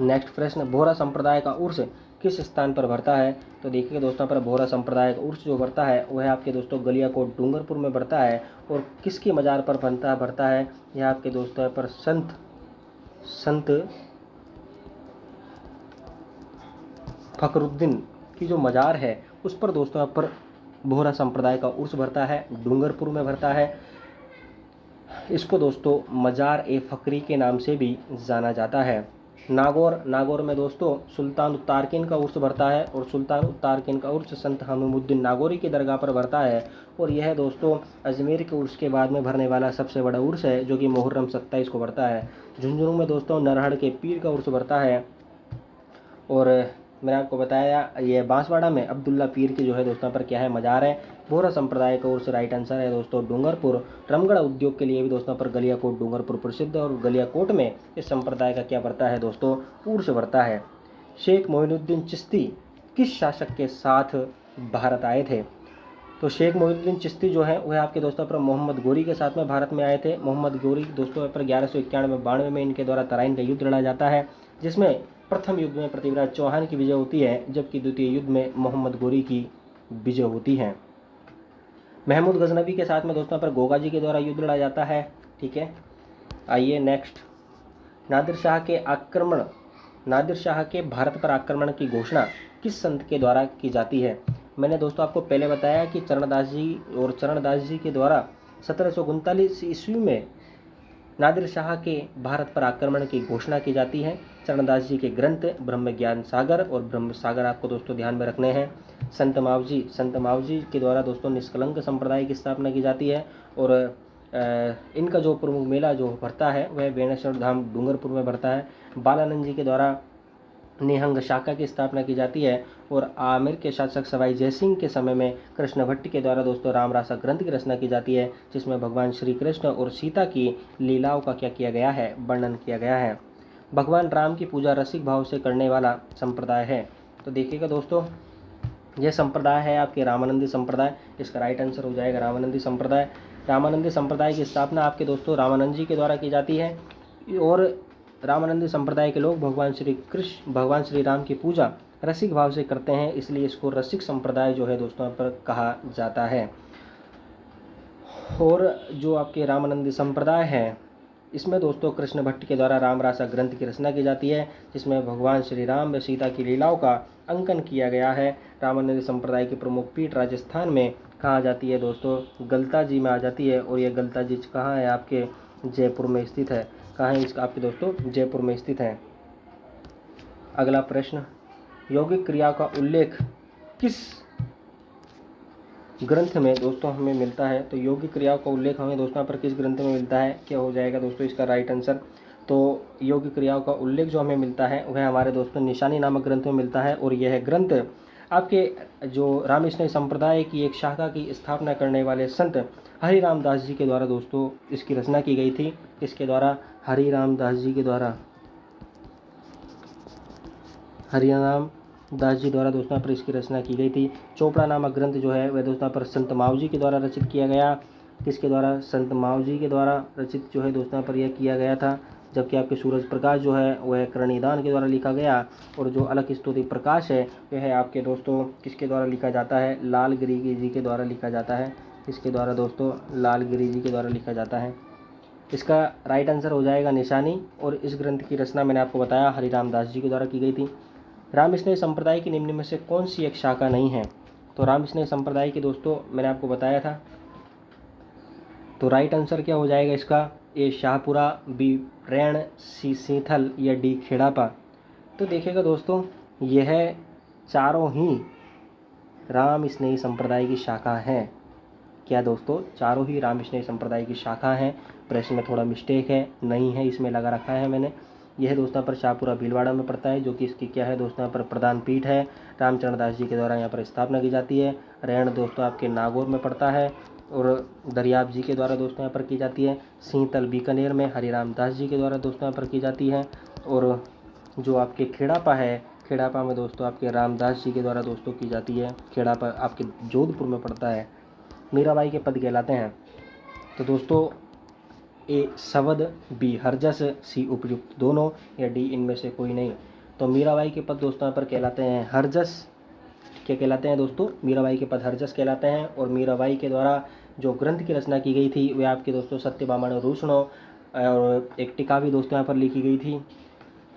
नेक्स्ट प्रश्न, बोहरा संप्रदाय का उर्स किस स्थान पर बढ़ता है? तो देखिए दोस्तों, पर बोहरा संप्रदाय का उर्स जो बढ़ता है वह आपके दोस्तों गलियाकोट डूंगरपुर में बढ़ता है। और किसकी मजार पर बढ़ता है? यह आपके दोस्तों पर संत फखरुद्दीन की जो मजार है उस पर दोस्तों यहाँ पर बोहरा संप्रदाय का उर्स भरता है, डूंगरपुर में भरता है। इसको दोस्तों मजार ए फकरी के नाम से भी जाना जाता है। नागौर में दोस्तों सुल्तान उतारकिन का उर्स भरता है, और सुल्तान उतारकिन का उर्स संत हमीमुद्दीन नागौरी की दरगाह पर भरता है। और यह दोस्तों अजमेर के उर्स के बाद में भरने वाला सबसे बड़ा उर्स है, जो कि मुहर्रम 27 को भरता है। झुंझुनू में दोस्तों नरहड़ के पीर का उर्स भरता है। और मैंने आपको बताया ये बांसवाड़ा में अब्दुल्ला पीर की जो है दोस्तों पर क्या है, मजार है। बोहरा संप्रदाय का उर्स राइट आंसर है दोस्तों डूंगरपुर। रमगढ़ उद्योग के लिए भी दोस्तों पर गलियाकोट डूंगरपुर प्रसिद्ध है, और गलियाकोट में इस संप्रदाय का क्या बढ़ता है दोस्तों, उर्स बढ़ता है। शेख मोइनुद्दीन चिश्ती किस शासक के साथ भारत आए थे? तो शेख मोइनुद्दीन चिश्ती जो है वह आपके दोस्तों पर मोहम्मद गोरी के साथ में भारत में आए थे। मोहम्मद गोरी दोस्तों पर 1191-92 में इनके द्वारा तराइन का युद्ध लड़ा जाता है, जिसमें प्रथम युद्ध में पृथ्वीराज चौहान की विजय होती है, जबकि द्वितीय युद्ध में मोहम्मद गोरी की विजय होती है। महमूद गजनवी के साथ में दोस्तों पर गोगा जी के द्वारा युद्ध लड़ा जाता है। ठीक है, आइए नेक्स्ट, नादिर शाह के भारत पर आक्रमण की घोषणा किस संत के द्वारा की जाती है? मैंने दोस्तों आपको पहले बताया कि चरणदास जी के द्वारा 1739 ईस्वी में नादिर शाह के भारत पर आक्रमण की घोषणा की जाती है। चरणदास जी के ग्रंथ ब्रह्म ज्ञान सागर और ब्रह्म सागर आपको दोस्तों ध्यान में रखने हैं। संत मावजी के द्वारा दोस्तों निष्कलंक संप्रदाय की स्थापना की जाती है। और इनका जो प्रमुख मेला जो भरता है वह बेणेश्वर धाम डूंगरपुर में भरता है। बालानंद जी के द्वारा निहंग शाखा की स्थापना की जाती है। और आमिर के शासक सवाई जयसिंह के समय में कृष्ण भट्ट के द्वारा दोस्तों रामरासा ग्रंथ की रचना की जाती है, जिसमें भगवान श्री कृष्ण और सीता की लीलाओं का क्या किया गया है, वर्णन किया गया है। भगवान राम की पूजा रसिक भाव से करने वाला संप्रदाय है। तो देखिएगा दोस्तों, यह संप्रदाय है आपके रामानंदी संप्रदाय। इसका राइट आंसर हो जाएगा रामानंदी संप्रदाय। रामानंदी संप्रदाय की स्थापना आपके दोस्तों रामानंद जी के द्वारा की जाती है। और रामानंदी संप्रदाय के लोग भगवान श्री राम की पूजा रसिक भाव से करते हैं, इसलिए इसको रसिक संप्रदाय जो है दोस्तों पर कहा जाता है। और जो आपके रामानंदी संप्रदाय है इसमें दोस्तों कृष्ण भट्ट के द्वारा रामरासा ग्रंथ की रचना की जाती है, जिसमें भगवान श्री राम व सीता की लीलाओं का अंकन किया गया है। रामानंदी संप्रदाय की प्रमुख पीठ राजस्थान में कहाँ जाती है दोस्तों, गलता जी में आ जाती है। और ये गलता जी कहाँ है, आपके जयपुर में स्थित है। कहाँ है इसका, आपके दोस्तों जयपुर में स्थित है। अगला प्रश्न, यौगिक क्रिया का उल्लेख किस ग्रंथ में दोस्तों हमें मिलता है? तो यौगिक क्रियाओं का उल्लेख हमें दोस्तों पर किस ग्रंथ में मिलता है, क्या हो जाएगा दोस्तों इसका राइट आंसर? तो यौगिक क्रियाओं का उल्लेख जो हमें मिलता है वह हमारे दोस्तों निशानी नामक ग्रंथ में मिलता है। और यह ग्रंथ आपके जो रामकृष्ण संप्रदाय की एक शाखा की स्थापना करने वाले संत हरिराम दास जी के द्वारा दोस्तों इसकी रचना की गई थी। इसके द्वारा हरिराम दास जी के द्वारा दास जी द्वारा दोस्तों पर इसकी रचना की गई थी। चोपड़ा नामक ग्रंथ जो है वह दोस्तों पर संत माव जी के द्वारा रचित किया गया। किसके द्वारा? संत माव जी के द्वारा रचित जो है दोस्तों पर यह किया गया था। जबकि आपके सूरज प्रकाश जो है वह करणीदान के द्वारा लिखा गया। और जो अलख स्तुति प्रकाश है वह है आपके दोस्तों किसके द्वारा लिखा जाता है? लालगिरी जी के द्वारा लिखा जाता है। किसके द्वारा दोस्तों? लालगिरी जी के द्वारा लिखा जाता है। इसका राइट आंसर हो जाएगा निशानी। और इस ग्रंथ की रचना मैंने आपको बताया हरिराम दास जी के द्वारा की गई थी। राम स्नेह संप्रदाय की निम्न में से कौन सी एक शाखा नहीं है? तो राम स्नेह संप्रदाय की दोस्तों मैंने आपको बताया था। तो राइट आंसर क्या हो जाएगा इसका? ए शाहपुरा, बी रैण, सी सीथल या डी खेड़ापा। तो देखिएगा दोस्तों यह चारों ही राम स्नेही संप्रदाय की शाखा हैं। क्या दोस्तों? चारों ही राम स्नेही संप्रदाय की शाखा हैं। प्रश्न में थोड़ा मिस्टेक है, नहीं है, इसमें लगा रखा है मैंने। यह दोस्तों पर शाहपुरा भीलवाड़ा में पड़ता है, जो कि इसकी क्या है दोस्तों पर प्रधान पीठ है। रामचरण दास जी के द्वारा यहाँ पर स्थापना की जाती है। रैण दोस्तों आपके नागौर में पड़ता है और दरियाब जी के द्वारा दोस्तों यहाँ पर की जाती है। सीतल बीकानेर में हरिराम दास जी के द्वारा दोस्तों यहाँ पर की जाती है। और जो आपके खेड़ापा है, खेड़ापा में दोस्तों आपके रामदास जी के द्वारा दोस्तों की जाती है। खेड़ापा आपके जोधपुर में पड़ता है। मीराबाई के पद कहलाते हैं। तो दोस्तों ए सवद, बी हरजस, सी उपयुक्त दोनों या डी इनमें से कोई नहीं। तो मीराबाई के पद दोस्तों यहाँ पर कहलाते हैं हरजस। क्या कहलाते हैं दोस्तों? मीराबाई के पद हरजस कहलाते हैं। और मीराबाई के द्वारा जो ग्रंथ की रचना की गई थी वह आपके दोस्तों सत्यभामा रूसणो और एक टीका भी दोस्तों यहाँ पर लिखी गई थी।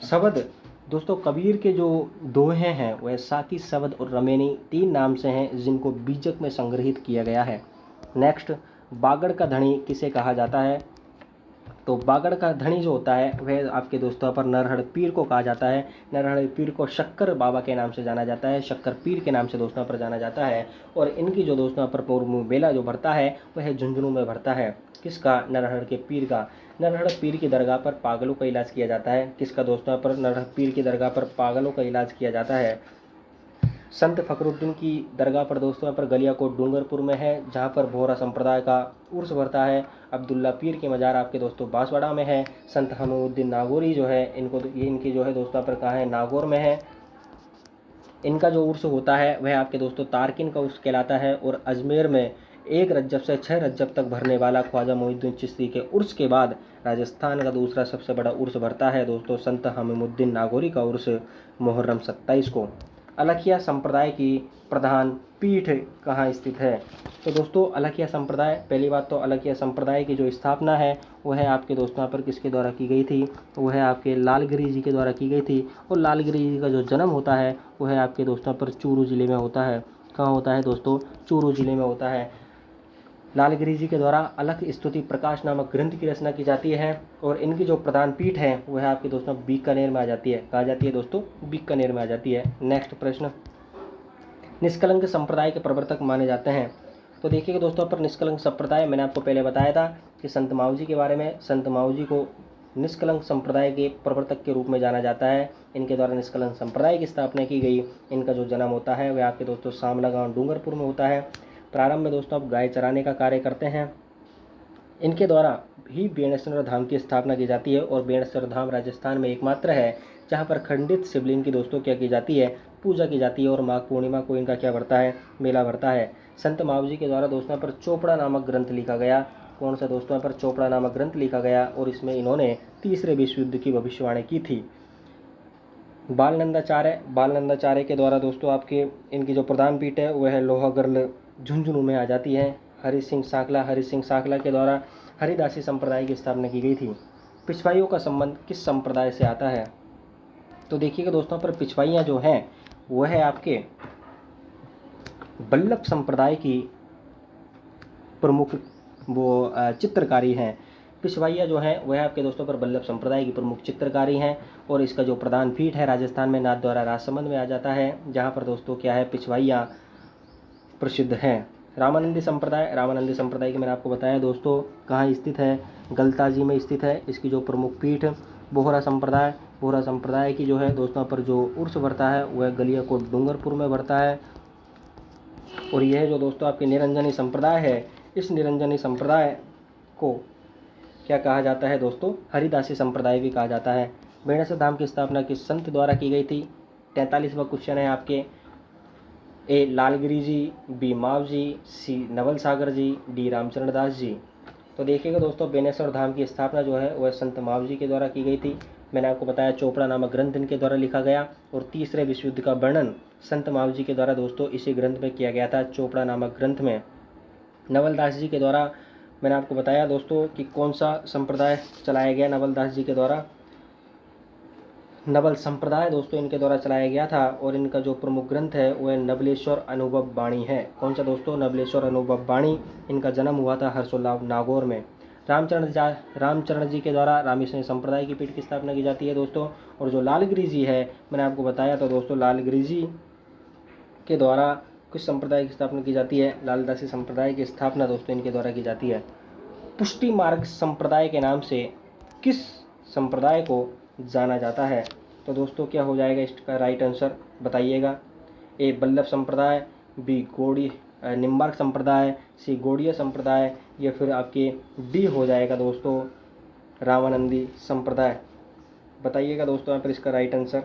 शब्द दोस्तों कबीर के जो दोहे हैं वह साकी, शब्द और रमेनी 3 नाम से हैं, जिनको बीजक में संग्रहित किया गया है। नेक्स्ट, बागड़ का धनी किसे कहा जाता है? तो बागड़ का धनी जो होता है वह आपके दोस्तों पर नरहड़ पीर को कहा जाता है। नरहड़ पीर को शक्कर बाबा के नाम से जाना जाता है, शक्कर पीर के नाम से दोस्तों पर जाना जाता है। और इनकी जो दोस्तों पर पूर्व बेला जो भरता है वह झुंझुनू में भरता है। किसका? नरहड़ के पीर का। नरहड़ पीर की दरगाह पर पागलों का इलाज किया जाता है। किसका दोस्तों पर? नरहड़ पीर की दरगाह पर पागलों का इलाज किया जाता है। संत फखरुद्दीन की दरगाह पर दोस्तों पर गलियाकोट डूंगरपुर में है, जहाँ पर बोहरा संप्रदाय का उर्स भरता है। अब्दुल्ला पीर की मज़ार आपके दोस्तों बांसवाड़ा में है। संत हमीउद्दीन नागौरी जो है इनकी जो है दोस्तों पर कहाँ है? नागौर में है। इनका जो उर्स होता है वह आपके दोस्तों तारकिन का उर्स कहलाता है। और अजमेर में 1 रज्जब से 6 रज्जब तक भरने वाला ख्वाजा मोइनुद्दीन चिश्ती के उर्स के बाद राजस्थान का दूसरा सबसे बड़ा उर्स भरता है दोस्तों संत हमीउद्दीन नागौरी का उर्स मुहर्रम 27 को। अलखिया संप्रदाय की प्रधान पीठ कहाँ स्थित है? तो दोस्तों अलखिया संप्रदाय, पहली बात तो अलखिया संप्रदाय की जो स्थापना है वह है आपके दोस्तों पर किसके द्वारा की गई थी? वह है आपके लालगिरी जी के द्वारा की गई थी। और लालगिरी जी का जो जन्म होता है वह है आपके दोस्तों पर चूरू जिले में होता है। कहाँ होता है दोस्तों? चूरू जिले में होता है। लालगिरी जी के द्वारा अलख स्तुति प्रकाश नामक ग्रंथ की रचना की जाती है। और इनकी जो प्रधान पीठ है वह आपके दोस्तों बीकानेर में आ जाती है। कहाँ जाती है दोस्तों? बीकानेर में आ जाती है। नेक्स्ट प्रश्न, निष्कलंक संप्रदाय के प्रवर्तक माने जाते हैं। तो देखिएगा दोस्तों पर निष्कलंक संप्रदाय मैंने आपको पहले बताया था कि संत माव जी के बारे में। संत माव जी को निष्कलंक संप्रदाय के प्रवर्तक के रूप में जाना जाता है। इनके द्वारा निष्कलंक संप्रदाय की स्थापना की गई। इनका जो जन्म होता है वह आपके दोस्तों सामला गाँव डूंगरपुर में होता है। प्रारंभ में दोस्तों आप गाय चराने का कार्य करते हैं। इनके द्वारा ही बेणेश्वर धाम की स्थापना की जाती है। और बेणेश्वर धाम राजस्थान में एकमात्र है जहाँ पर खंडित शिवलिंग की दोस्तों क्या की जाती है? पूजा की जाती है। और माघ पूर्णिमा को इनका क्या भरता है? मेला भरता है। संत माव जी के द्वारा दोस्तों पर चोपड़ा नामक ग्रंथ लिखा गया। कौन सा दोस्तों पर? चोपड़ा नामक ग्रंथ लिखा गया। और इसमें इन्होंने तीसरे विश्व युद्ध की भविष्यवाणी की थी। बालनंदाचार्य के द्वारा दोस्तों आपके इनकी जो प्रधान पीठ है वह है लोहागर्ल झुंझुनू में आ जाती है। हरि सिंह सांखला के द्वारा हरिदासी संप्रदाय की स्थापना की गई थी। पिछवाइयों का संबंध किस संप्रदाय से आता है? तो देखिएगा दोस्तों पर पिछवाइयाँ जो हैं वह है आपके बल्लभ संप्रदाय की प्रमुख चित्रकारी हैं। पिछवाइया जो हैं वह आपके दोस्तों पर बल्लभ संप्रदाय की प्रमुख चित्रकारी हैं। और इसका जो प्रधान पीठ है राजस्थान में नाथद्वारा राजसमंद में आ जाता है, जहाँ पर दोस्तों क्या है? पिछवाइया प्रसिद्ध हैं। रामानंदी संप्रदाय की मैंने आपको बताया दोस्तों कहाँ स्थित है? गलताजी में स्थित है। इसकी जो प्रमुख पीठ बोहरा संप्रदाय की जो है दोस्तों पर जो उर्स भरता है वह गलियाकोट डूंगरपुर में भरता है। और यह जो दोस्तों आपके निरंजनी संप्रदाय है, इस निरंजनी संप्रदाय को क्या कहा जाता है दोस्तों? हरिदासी संप्रदाय भी कहा जाता है। बेणेश्वर धाम की स्थापना किस संत द्वारा की गई थी? 43वां क्वेश्चन है आपके, ए लालगिरी जी, बी माव जी, सी नवल सागर जी, डी रामचरण दास जी। तो देखिएगा दोस्तों, बेनेश्वर धाम की स्थापना जो है वह संत माव जी के द्वारा की गई थी। मैंने आपको बताया चोपड़ा नामक ग्रंथ इनके द्वारा लिखा गया, और तीसरे विश्व युद्ध का वर्णन संत माव जी के द्वारा दोस्तों इसी ग्रंथ में किया गया था, चोपड़ा नामक ग्रंथ में। नवलदास जी के द्वारा मैंने आपको बताया दोस्तों कि कौन सा संप्रदाय चलाया गया नवलदास जी के द्वारा, नवल संप्रदाय दोस्तों इनके द्वारा चलाया गया था, और इनका जो प्रमुख ग्रंथ है वह नवलेश्वर अनुभव वाणी है। कौन सा दोस्तों? नवलेश्वर अनुभव वाणी। इनका जन्म हुआ था हर्षोल्लाभ नागौर में। रामचरण जी के द्वारा रामेश्वरी संप्रदाय की पीठ की स्थापना की जाती है दोस्तों। और जो लालगिरी जी है, मैंने आपको बताया था दोस्तों, लालगिरी जी के द्वारा किस संप्रदाय की स्थापना की जाती है? लालदासी संप्रदाय की स्थापना दोस्तों इनके द्वारा की जाती है। पुष्टि मार्ग संप्रदाय के नाम से किस संप्रदाय को जाना जाता है? तो दोस्तों क्या हो जाएगा इसका राइट आंसर, बताइएगा। ए बल्लभ संप्रदाय, बी गौड़ी निम्बार्क संप्रदाय, सी गौड़ीय संप्रदाय, या फिर आपके डी हो जाएगा दोस्तों रामानंदी संप्रदाय। बताइएगा दोस्तों यहाँ पर इसका राइट आंसर।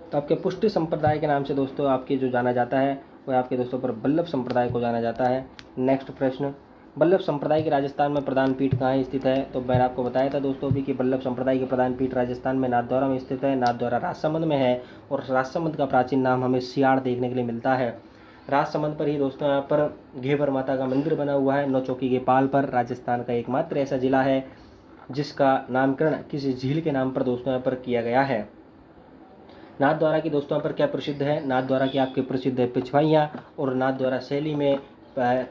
तो आपके पुष्टि संप्रदाय के नाम से दोस्तों आपके जो जाना जाता है वह आपके दोस्तों पर बल्लभ संप्रदाय को जाना जाता है। नेक्स्ट प्रश्न, बल्लभ संप्रदाय की राजस्थान में प्रधान पीठ कहाँ स्थित है? तो मैंने आपको बताया था दोस्तों भी कि बल्लभ संप्रदाय की प्रधान पीठ राजस्थान में नाथद्वारा में स्थित है। नाथद्वारा राजसमंद में है, और राजसमंद का प्राचीन नाम हमें सियाड़ देखने के लिए मिलता है। राजसमंद पर ही दोस्तों यहाँ पर घेवर माता का मंदिर बना हुआ है, नौचौकी के पाल पर। राजस्थान का एकमात्र ऐसा जिला है जिसका नामकरण किसी झील के नाम पर दोस्तों यहाँ पर किया गया है। नाथद्वारा की दोस्तों यहाँ पर क्या प्रसिद्ध है? नाथद्वारा की आपके प्रसिद्ध है पिछवाइयाँ, और नाथद्वारा शैली में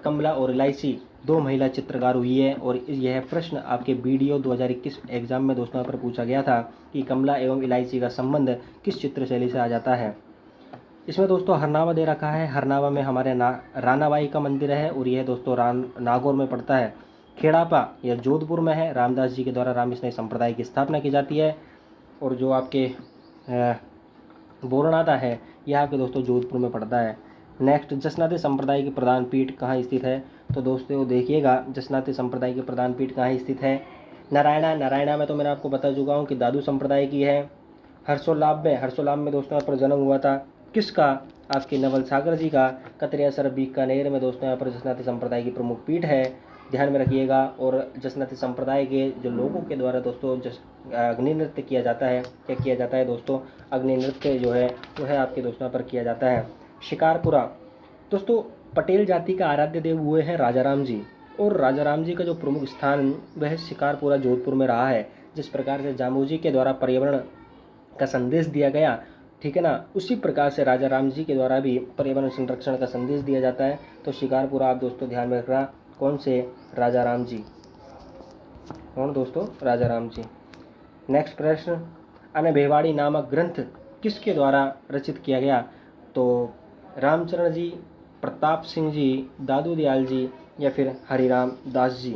कमला और इलायची 2 महिला चित्रकार हुई है। और यह प्रश्न आपके वीडियो 2021 एग्जाम में दोस्तों यहाँ पर पूछा गया था कि कमला एवं इलायची का संबंध किस चित्र शैली से आ जाता है। इसमें दोस्तों हरनावा दे रखा है। हरनावा में हमारे रानाबाई का मंदिर है, और यह दोस्तों नागौर में पड़ता है। खेड़ापा यह जोधपुर में है। रामदास जी के द्वारा रामस्नेही संप्रदाय की स्थापना की जाती है। और जो आपके बोरनाथा है यह आपके दोस्तों जोधपुर में पड़ता है। नेक्स्ट, जसनाती संप्रदाय की प्रधान पीठ कहाँ स्थित है? तो दोस्तों देखिएगा जसनाती संप्रदाय की प्रधान पीठ कहाँ स्थित है। नारायणा में तो मैंने आपको बता चुका हूँ कि दादू संप्रदाय की है। हर्षोल्लाभ में दोस्तों यहाँ पर जन्म हुआ था किसका? आपके नवल सागर जी का। कतरियासर बीकानेर में दोस्तों यहाँ पर जसनाती संप्रदाय की प्रमुख पीठ है, ध्यान में रखिएगा। और जसनाती संप्रदाय के जो लोगों के द्वारा दोस्तों अग्नि नृत्य किया जाता है। क्या किया जाता है दोस्तों? अग्नि नृत्य जो है वो है आपके दोस्तों यहाँ पर किया जाता है। शिकारपुरा दोस्तों पटेल जाति का आराध्य देव हुए हैं राजा राम जी, और राजा राम जी का जो प्रमुख स्थान वह शिकारपुरा जोधपुर में रहा है। जिस प्रकार से जामू जी के द्वारा पर्यावरण का संदेश दिया गया, ठीक है ना, उसी प्रकार से राजा राम जी के द्वारा भी पर्यावरण संरक्षण का संदेश दिया जाता है। तो शिकारपुरा आप दोस्तों ध्यान में रखना, कौन से? राजा राम जी। कौन दोस्तों? राजा राम जी। नेक्स्ट प्रश्न, अनभिवाड़ी नामक ग्रंथ किसके द्वारा रचित किया गया? तो रामचरण जी, प्रताप सिंह जी, दादू दयाल जी, या फिर हरिराम दास जी।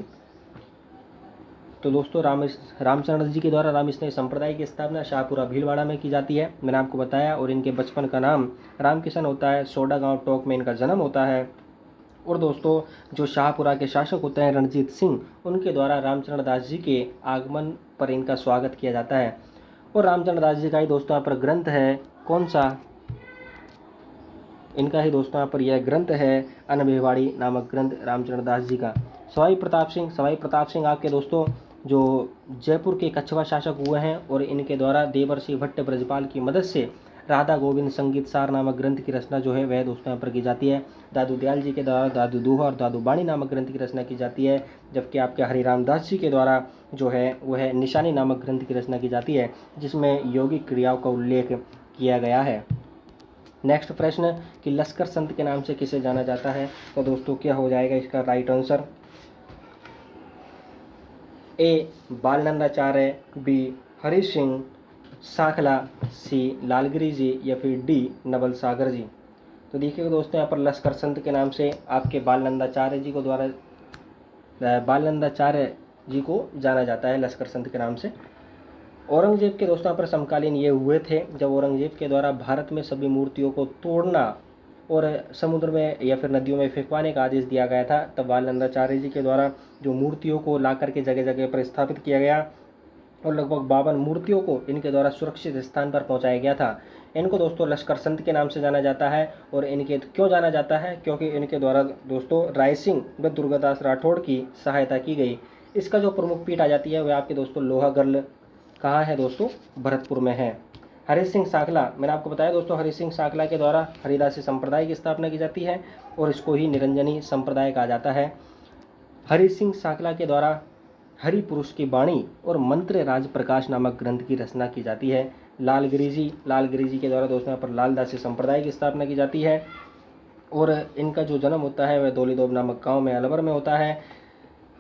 तो दोस्तों रामचरण जी के द्वारा रामस्नेही संप्रदाय की स्थापना शाहपुरा भीलवाड़ा में की जाती है, मैंने आपको बताया। और इनके बचपन का नाम रामकिशन होता है। सोडा गांव टोंक में इनका जन्म होता है। और दोस्तों जो शाहपुरा के शासक होते हैं रणजीत सिंह, उनके द्वारा रामचरण दास जी के आगमन पर इनका स्वागत किया जाता है। और रामचरण दास जी का ही दोस्तों यहाँ पर ग्रंथ है, कौन सा? इनका ही दोस्तों यहाँ पर यह ग्रंथ है अनभिवाड़ी नामक ग्रंथ रामचरण दास जी का। सवाई प्रताप सिंह आपके दोस्तों जो जयपुर के कछवा शासक हुए हैं, और इनके द्वारा देवर्षि भट्ट ब्रजपाल की मदद से राधा गोविंद संगीत सार नामक ग्रंथ की रचना जो है वह दोस्तों यहाँ पर की जाती है। दादू दयाल जी के द्वारा दादू दोहा और दादू बाणी नामक ग्रंथ की रचना की जाती है। जबकि आपके हरिराम दास जी के द्वारा जो है वह निशानी नामक ग्रंथ की रचना की जाती है, जिसमें यौगिक क्रियाओं का उल्लेख किया गया है। नेक्स्ट प्रश्न कि लश्कर संत के नाम से किसे जाना जाता है? तो दोस्तों क्या हो जाएगा इसका राइट आंसर? ए बालनंदाचार्य, बी हरि सिंह सांखला, सी लालगिरी जी, या फिर डी नवल सागर जी। तो देखिएगा दोस्तों यहाँ पर लश्कर संत के नाम से आपके बालनंदाचार्य जी को जाना जाता है लश्कर संत के नाम से। औरंगजेब के दोस्तों यहाँ पर समकालीन ये हुए थे जब औरंगजेब के द्वारा भारत में सभी मूर्तियों को तोड़ना और समुद्र में या फिर नदियों में फेंकवाने का आदेश दिया गया था, तब बालानंदाचार्य जी के द्वारा जो मूर्तियों को ला करके जगह जगह पर स्थापित किया गया और लगभग 52 मूर्तियों को इनके द्वारा सुरक्षित स्थान पर पहुंचाया गया था। इनको दोस्तों लश्कर संत के नाम से जाना जाता है। और इनके क्यों जाना जाता है? क्योंकि इनके द्वारा दोस्तों रायसिंह व दुर्गादास राठौड़ की सहायता की गई। इसका जो प्रमुख पीठ आ जाती है वह आपके दोस्तों लोहागर्ल कहाँ है दोस्तों? भरतपुर में है। हरि सिंह सांकला, मैंने आपको बताया दोस्तों, हरि सिंह सांकला के द्वारा हरिदासी संप्रदाय की स्थापना की जाती है और इसको ही निरंजनी संप्रदाय कहा जाता है। हरि सिंह सांकला के द्वारा हरि पुरुष की वाणी और मंत्र राज प्रकाश नामक ग्रंथ की रचना की जाती है। लालगिरी जी के द्वारा दोस्तों यहाँ पर लालदासी संप्रदाय की स्थापना की जाती है और इनका जो जन्म होता है वह दौलीदोब नामक गांव में अलवर में होता है।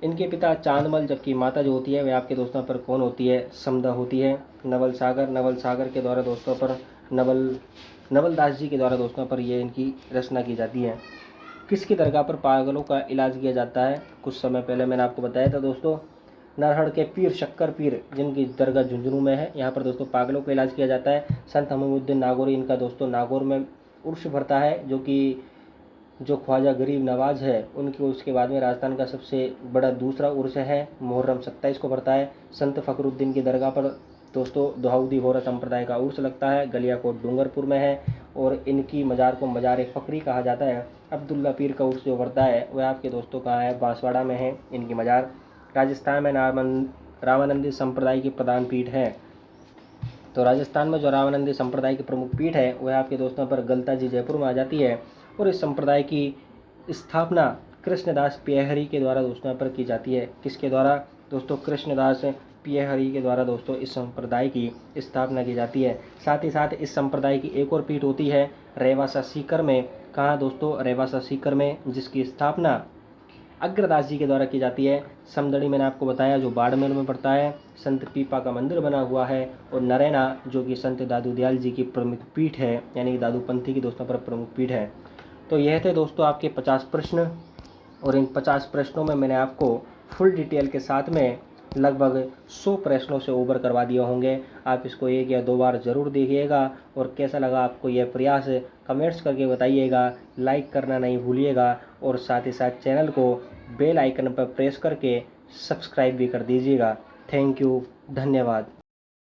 इनके पिता चांदमल, जबकि माता जो होती है वह आपके दोस्तों पर कौन होती है? समदा होती है। नवल सागर के द्वारा दोस्तों पर नवल दास जी के द्वारा दोस्तों पर ये इनकी रचना की जाती है। किसकी दरगाह पर पागलों का इलाज किया जाता है? कुछ समय पहले मैंने आपको बताया था दोस्तों, नरहड़ के पीर शक्कर पीर जिनकी दरगाह झुंझुनू में है, यहाँ पर दोस्तों पागलों का इलाज किया जाता है। संत हमीमुद्दीन नागौरी, इनका दोस्तों नागौर में उर्स भरता है, जो ख्वाजा गरीब नवाज है उनके उसके बाद में राजस्थान का सबसे बड़ा दूसरा उर्स है, मुहर्रम 27 को भरता है। संत फखरुद्दीन की दरगाह पर दोस्तों दाऊदी होरा संप्रदाय का उर्स लगता है, गलियाकोट डूंगरपुर में है और इनकी मजार को मजार फ़करी कहा जाता है। अब्दुल्ला पीर का उर्स जो भरता है वह आपके दोस्तों कहाँ है? बांसवाड़ा में है इनकी मजार। राजस्थान में रामानंदी संप्रदाय की प्रधान पीठ है। तो राजस्थान में जो रामानंदी संप्रदाय की प्रमुख पीठ है वह आपके दोस्तों पर गलता जी जयपुर में आ जाती है और इस संप्रदाय की स्थापना कृष्णदास पियहरी के द्वारा दोस्तों पर की जाती है। किसके द्वारा दोस्तों? कृष्णदास पियहरी के द्वारा दोस्तों इस संप्रदाय की स्थापना की जाती है। साथ ही साथ इस संप्रदाय की एक और पीठ होती है रेवासा सीकर में। कहाँ दोस्तों? रेवासा सीकर में, जिसकी स्थापना अग्रदास जी के द्वारा की जाती है। समदड़ी मैंने आपको बताया जो बाड़मेर में पड़ता है, संत पीपा का मंदिर बना हुआ है। और नरैना जो कि संत दादू दयाल जी की प्रमुख पीठ है, यानी कि दादूपंथी की दोस्तों पर प्रमुख पीठ है। तो यह थे दोस्तों आपके 50 प्रश्न और इन 50 प्रश्नों में मैंने आपको फुल डिटेल के साथ में लगभग 100 प्रश्नों से ओवर करवा दिए होंगे। आप इसको 1 या 2 बार ज़रूर देखिएगा और कैसा लगा आपको यह प्रयास कमेंट्स करके बताइएगा। लाइक करना नहीं भूलिएगा और साथ ही साथ चैनल को बेल आइकन पर प्रेस करके सब्सक्राइब भी कर दीजिएगा। थैंक यू, धन्यवाद।